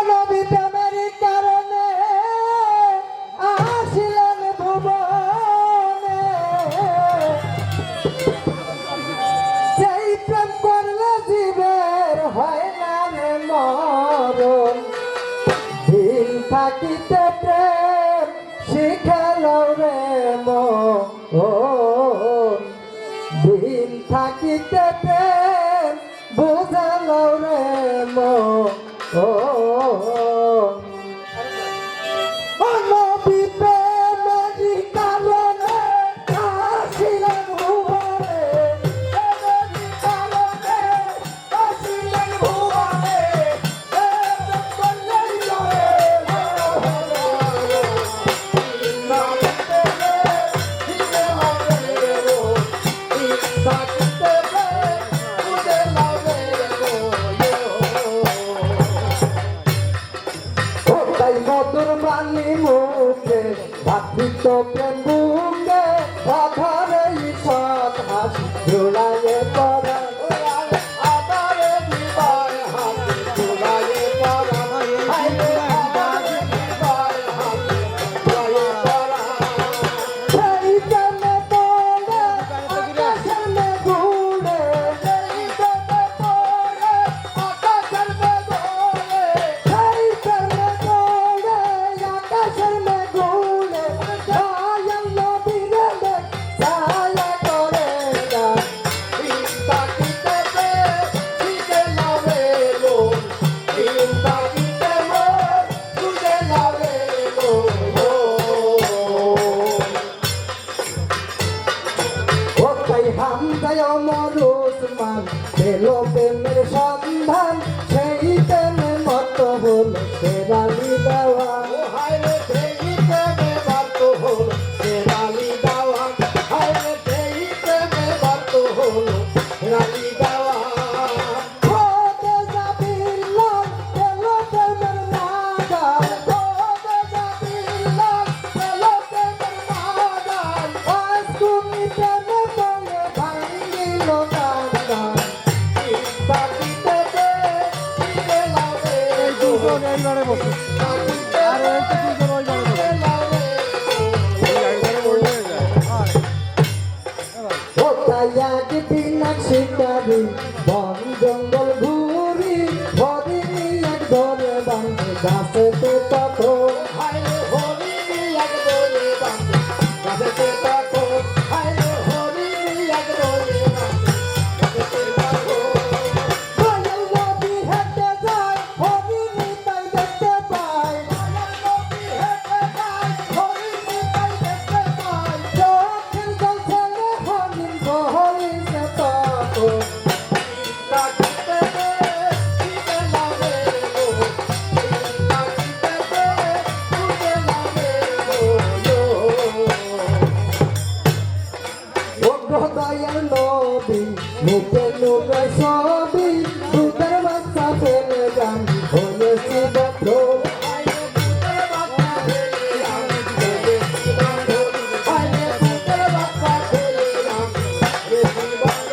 নবী প্রেমের কারণে আসিলেন ভুবনে, সেই প্রেম করলে জীবের হয় না রে মরণ। দিন থাকিতে প্রেম শিখালো রে মন, দিন থাকিতে প্রেম বুঝালো রে মন। নবী প্রেমেরই কারণে আসিলেন ভুবনে, প্রেমেরই কারণে আসিলেন ভুবনে, প্রেম করলেই জয় মধুর বাণী মুখে ভাতৃত্ব প্রেম বুকে অধরে সৎ হাসি জোড়ায়ে পড়া আদারে দিবার হাসি জোড়ায়ে পড়া আদারে দিবার হাসি জোড়ায়ে পড়া সেই প্রেমে পড়ে আকাশের মেঘুড়ে, সেই প্রেমে পড়ে আকাশের মেঘুড়ে, সেই প্রেমে পড়ে আকাশের মেঘুড়ে দয়াল নবীরে দেখ ছায়া করে না। দিন থাকিতে শিখে লাভে লোক, দিন থাকিতে বুঝে লাভে লোক। ও তাই হামজায় ওমর উসমান পেল প্রেমের সন্ধান, সেই প্রেমের মতো হল শেরালি দেওয়ান। হায়রে সেই প্রেমে বাধ্য হল শেরালি দেওয়ান, হায়রে সেই প্রেমে বাধ্য হল শেরালি দেওয়ান। খোদে জাবিল্লাহ পেল প্রেমের নাগাল, খোদে জাবিল্লাহ পেল প্রেমের নাগাল, আজ তুমি প্রেমে পড়ে ভাঙিল কান্দান। দিন থাকিতে শিখে লাভে দুজন এইবারে বসে আর ওই তো দুজন ওইবারে বসে শিকারি বন জঙ্গল ঘুরি হরিণী এক ধরে বাঁধে গাছেতে তখন, হায়রে হরিণী এক ধরে বাঁধে গাছেতে তখন, হায়রে হরিণী এক ধরে বাঁধে গাছেতে তখন। দয়াল নবী হেঁটে যায় হরিণী তাই দেখতে পায়, দয়াল নবী হেঁটে যায় হরিণী তাই দেখতে পায়, চোখের জল ছেলে হরিণ হইছে তখন। দয়াল নবী মুখে নুরে ছবি দুধের বাচ্চা ফেলে গান হয়েছে বদ্ধ, দুধের বাচ্চা ফেলে গান হয়েছে বদ্ধ, দুধের বাচ্চা ফেলে গান হয়েছে বদ্ধ।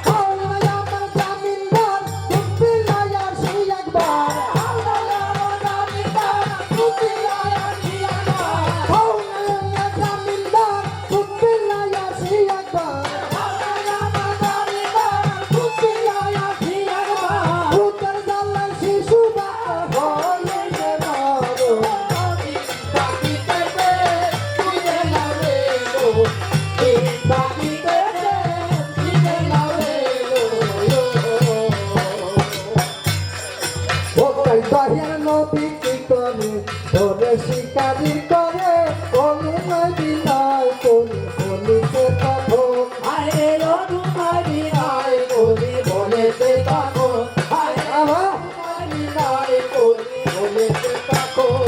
হাওলায় আমার জামিনদার দুধ পিলায় আসি একবার, হাওলায় আমার জামিনদার দুধ পিলায় আসি একবার, হাওলায় আমার জামিনদার দুধ পিলায় আসি একবার, হাওলায় আমার জামিনদার দুধ পিলায় আসি একবার। ভূতের জ্বালায় শিশু বাচ্চা হয়েছে বড়, দিন থাকিতে শিখে লাভে লোক, দিন থাকিতে শিখে লাভে লোক। ও তাই দয়াল নবী কি করে ধরে শিকারি করে, অনুমতি নয় কোনি বলিতে তখন, হায় অনুমতি নয় কোনি বলিতে তখন, হায় অনুমতি নয় কোনি বলিতে তখন।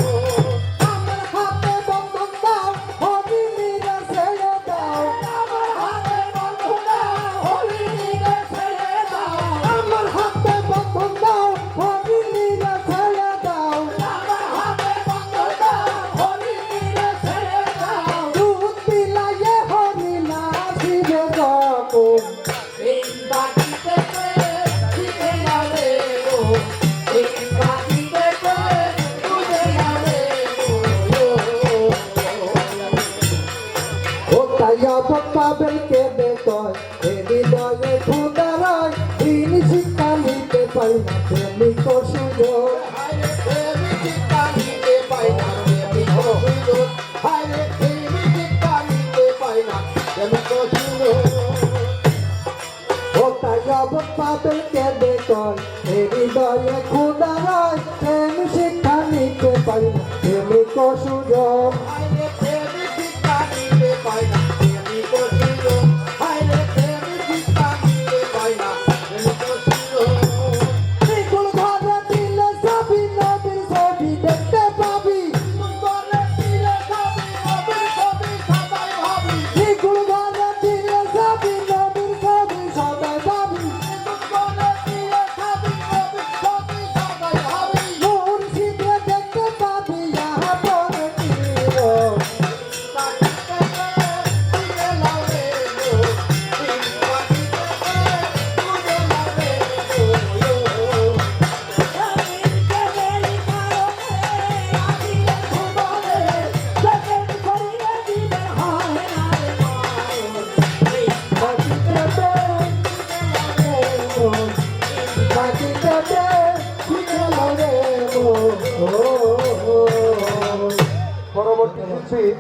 আমার হাতে বন্ধন দাও হরিণীরে ছেড়ে দাও, আমার হাতে বন্ধন দাও হরিণীরে ছেড়ে দাও, আমার হাতে বন্ধন দাও হরিণীরে ছেড়ে দাও, আমার হাতে বন্ধন দাও হরিণীরে ছেড়ে দাও। দুধ পিলায়ে হরিণা শিবে যখন, দিন থাকিতে শিখে লাভে লোক, দিন পাবেলকে দেখয় হৃদয়ে খুদারায় দিন শিক্ষা নিতে পাই না প্রেমিক সুযোগ ও তাই পাবেলকে দেখয় হৃদয়ে খুদারায় প্রেম শিক্ষা নিতে পাই না প্রেমিক সুযোগ পরবর্তী শিল্পী